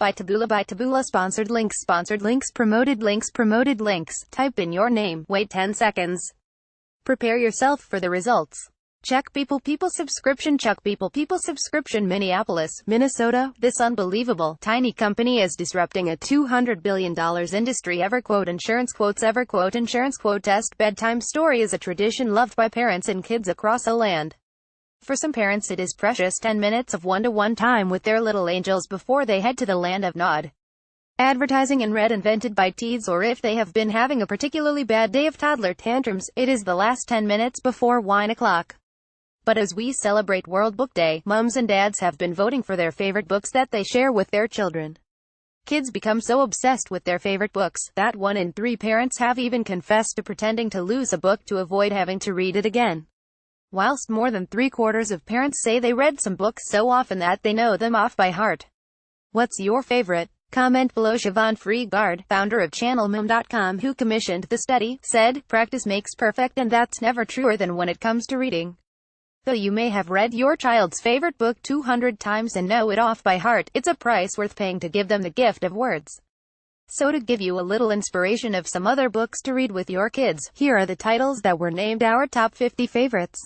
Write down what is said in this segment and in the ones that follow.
by Taboola sponsored links promoted links. Type in your name, wait 10 seconds. Prepare yourself for the results. Check People subscription. Check People subscription. Minneapolis, Minnesota. This unbelievable, tiny company is disrupting a $200 billion industry. EverQuote Insurance quotes EverQuote Insurance quote test bedtime story is a tradition loved by parents and kids across the land. For some parents it is precious 10 minutes of one-to-one time with their little angels before they head to the land of Nod. Advertising and read invented by teens, or if they have been having a particularly bad day of toddler tantrums, it is the last 10 minutes before 1 o'clock. But as we celebrate World Book Day, mums and dads have been voting for their favorite books that they share with their children. Kids become so obsessed with their favorite books, that 1 in 3 parents have even confessed to pretending to lose a book to avoid having to read it again. Whilst more than 3/4 of parents say they read some books so often that they know them off by heart. What's your favorite? Comment below. Siobhan Freegard, founder of ChannelMom.com, who commissioned the study, said, "Practice makes perfect, and that's never truer than when it comes to reading." Though you may have read your child's favorite book 200 times and know it off by heart, it's a price worth paying to give them the gift of words. So to give you a little inspiration of some other books to read with your kids, here are the titles that were named our top 50 favorites.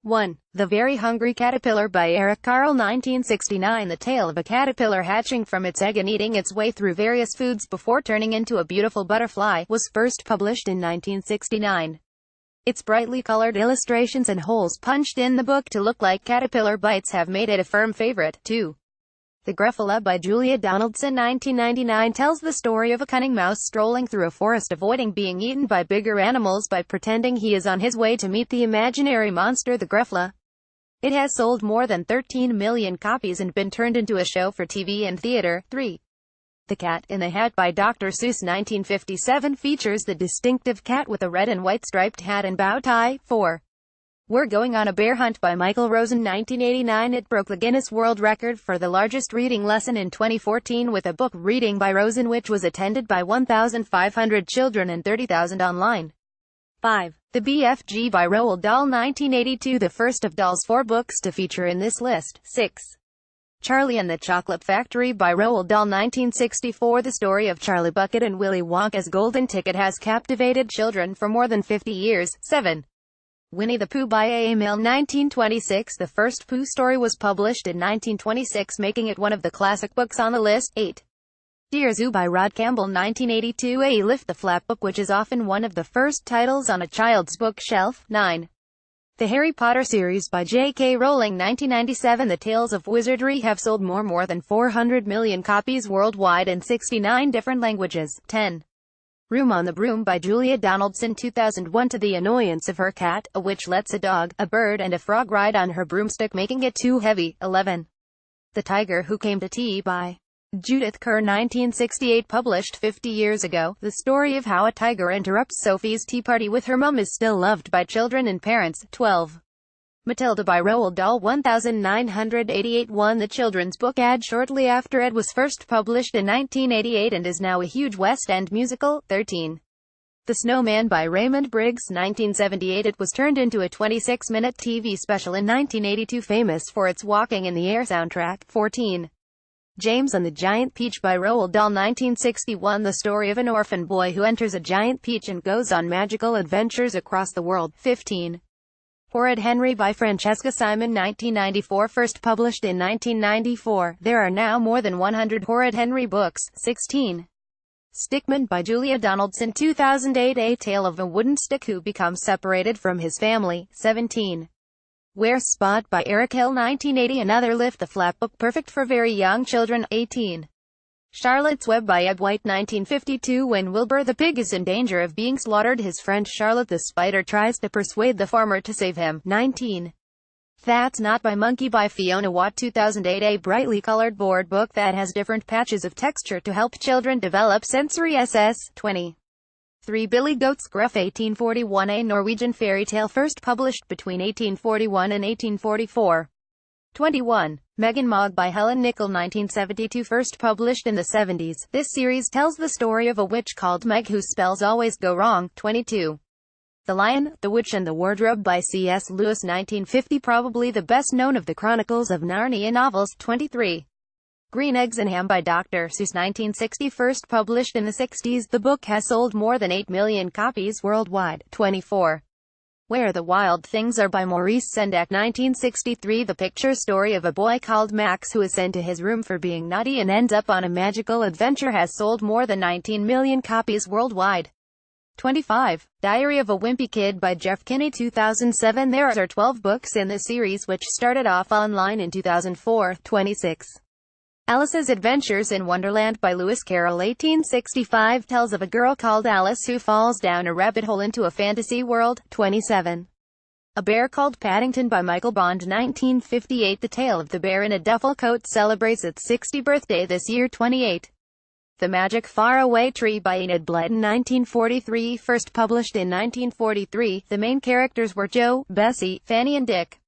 1. The Very Hungry Caterpillar by Eric Carle. 1969. The tale of a caterpillar hatching from its egg and eating its way through various foods before turning into a beautiful butterfly was first published in 1969. Its brightly colored illustrations and holes punched in the book to look like caterpillar bites have made it a firm favorite. 2. The Gruffalo by Julia Donaldson. 1999 tells the story of a cunning mouse strolling through a forest avoiding being eaten by bigger animals by pretending he is on his way to meet the imaginary monster the Gruffalo. It has sold more than 13 million copies and been turned into a show for TV and theater. 3. The Cat in the Hat by Dr. Seuss. 1957 features the distinctive cat with a red and white striped hat and bow tie. 4. We're Going on a Bear Hunt by Michael Rosen. 1989. It broke the Guinness World Record for the largest reading lesson in 2014 with a book reading by Rosen which was attended by 1,500 children and 30,000 online. 5. The BFG by Roald Dahl. 1982. The first of Dahl's 4 books to feature in this list. 6. Charlie and the Chocolate Factory by Roald Dahl. 1964. The story of Charlie Bucket and Willy Wonka's Golden Ticket has captivated children for more than 50 years. 7. Winnie the Pooh by A. Milne. 1926. The first Pooh story was published in 1926, making it one of the classic books on the list. 8. Dear Zoo by Rod Campbell. 1982. A Lift the Flap book, which is often one of the first titles on a child's bookshelf. 9. The Harry Potter series by J.K. Rowling. 1997. The Tales of Wizardry have sold more than 400 million copies worldwide in 69 different languages. 10. Room on the Broom by Julia Donaldson. 2001. To the annoyance of her cat, a witch lets a dog, a bird and a frog ride on her broomstick, making it too heavy. 11. The Tiger Who Came to Tea by Judith Kerr. 1968. Published 50 years ago, the story of how a tiger interrupts Sophie's tea party with her mum is still loved by children and parents. 12. Matilda by Roald Dahl. 1988. Won the Children's Book Ad shortly after it was first published in 1988 and is now a huge West End musical. 13. The Snowman by Raymond Briggs. 1978. It was turned into a 26-minute TV special in 1982, famous for its Walking in the Air soundtrack. 14. James and the Giant Peach by Roald Dahl. 1961. The story of an orphan boy who enters a giant peach and goes on magical adventures across the world. 15. Horrid Henry by Francesca Simon. 1994. First published in 1994. There are now more than 100 Horrid Henry books. 16. Stickman by Julia Donaldson. 2008. A tale of a wooden stick who becomes separated from his family. 17. Where's Spot by Eric Hill. 1980. Another Lift the Flap book perfect for very young children. 18. Charlotte's Web by Ed White. 1952. When Wilbur the pig is in danger of being slaughtered, his friend Charlotte the spider tries to persuade the farmer to save him. 19. That's Not by Monkey by Fiona Watt. 2008. A brightly colored board book that has different patches of texture to help children develop sensory SS. 20. Three Billy Goats Gruff. 1841. A Norwegian fairy tale first published between 1841 and 1844. 21. Megan Mogg by Helen Nichol. 1972. First published in the 70s. This series tells the story of a witch called Meg whose spells always go wrong. 22. The Lion, the Witch and the Wardrobe by C.S. Lewis. 1950. Probably the best known of the Chronicles of Narnia novels. 23. Green Eggs and Ham by Dr. Seuss 1960. First published in the 60s, the book has sold more than 8 million copies worldwide. 24. Where the Wild Things Are by Maurice Sendak 1963. The picture story of a boy called Max who is sent to his room for being naughty and ends up on a magical adventure has sold more than 19 million copies worldwide. 25. Diary of a Wimpy Kid by Jeff Kinney 2007. There are 12 books in this series which started off online in 2004. 26. Alice's Adventures in Wonderland by Lewis Carroll 1865 tells of a girl called Alice who falls down a rabbit hole into a fantasy world. 27. A Bear Called Paddington by Michael Bond 1958. The tale of the bear in a duffel coat celebrates its 60th birthday this year. 28. The Magic Faraway Tree by Enid Blyton 1943. First published in 1943, the main characters were Joe, Bessie, Fanny and Dick.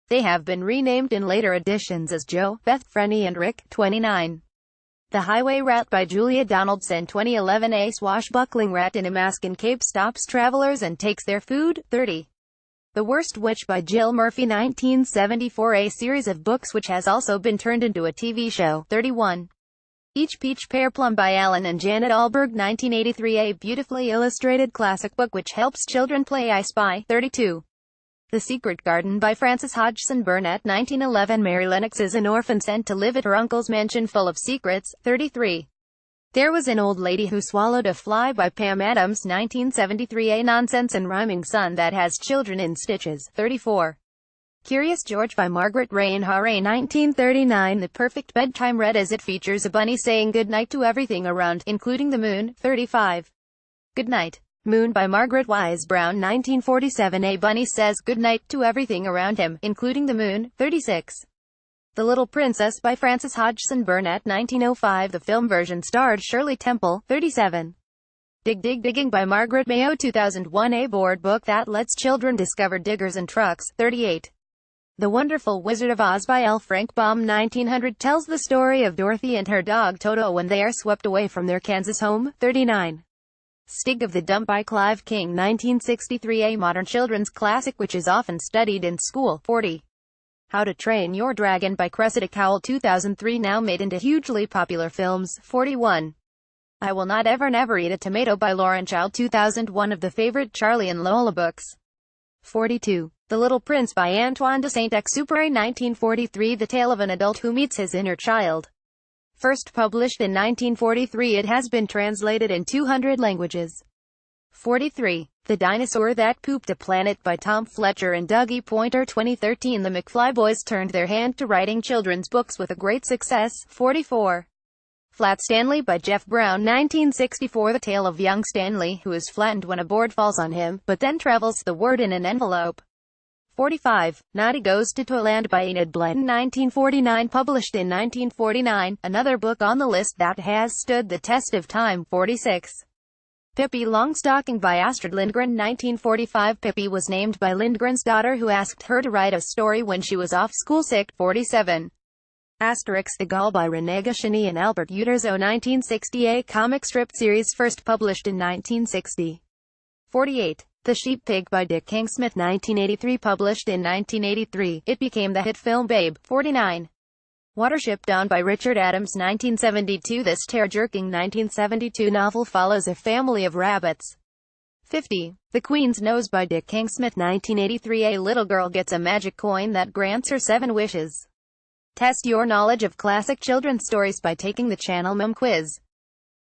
They have been renamed in later editions as Joe, Beth, Frenny and Rick. 29. The Highway Rat by Julia Donaldson 2011. A swashbuckling rat in a mask and cape stops travelers and takes their food. 30. The Worst Witch by Jill Murphy 1974. A series of books which has also been turned into a TV show. 31. Each Peach Pear Plum by Alan and Janet Alberg 1983. A beautifully illustrated classic book which helps children play I Spy. 32. The Secret Garden by Frances Hodgson Burnett 1911. Mary Lennox is an orphan sent to live at her uncle's mansion full of secrets. 33. There Was an Old Lady Who Swallowed a Fly by Pam Adams 1973. A nonsense and rhyming son that has children in stitches. 34. Curious George by Margaret Rain Harre 1939. The perfect bedtime read as it features a bunny saying goodnight to everything around, including the moon. 35. Goodnight, Moon by Margaret Wise Brown 1947. A bunny says goodnight to everything around him, including the moon. 36. The Little Princess by Frances Hodgson Burnett 1905. The film version starred Shirley Temple. 37. Digging by Margaret Mayo 2001. A board book that lets children discover diggers and trucks. 38. The Wonderful Wizard of Oz by L. Frank Baum 1900 tells the story of Dorothy and her dog Toto when they are swept away from their Kansas home. 39. Stig of the Dump by Clive King 1963. A modern children's classic which is often studied in school. 40. How to Train Your Dragon by Cressida Cowell 2003. Now made into hugely popular films. 41. I Will Not Ever Never Eat a Tomato by Lauren Child 2001. Of the favorite Charlie and Lola books. 42. The Little Prince by Antoine de Saint-Exupéry 1943. The tale of an adult who meets his inner child. First published in 1943, it has been translated in 200 languages. 43. The Dinosaur That Pooped a Planet by Tom Fletcher and Dougie Pointer 2013. The McFly boys turned their hand to writing children's books with a great success. 44. Flat Stanley by Jeff Brown 1964. The tale of young Stanley, who is flattened when a board falls on him, but then travels the word in an envelope. 45. Naughty Goes to Toyland by Enid Blyton 1949. Published in 1949, another book on the list that has stood the test of time. 46. Pippi Longstocking by Astrid Lindgren 1945. Pippi was named by Lindgren's daughter who asked her to write a story when she was off school sick. 47. Asterix the Gaul by René Goscinny and Albert Uderzo 1960. A comic strip series first published in 1960. 48. The Sheep Pig by Dick King Smith 1983. Published in 1983, it became the hit film Babe. 49. Watership Down by Richard Adams 1972. This tear-jerking 1972 novel follows a family of rabbits. 50. The Queen's Nose by Dick King Smith 1983. A little girl gets a magic coin that grants her 7 wishes. Test your knowledge of classic children's stories by taking the Channel Mom quiz.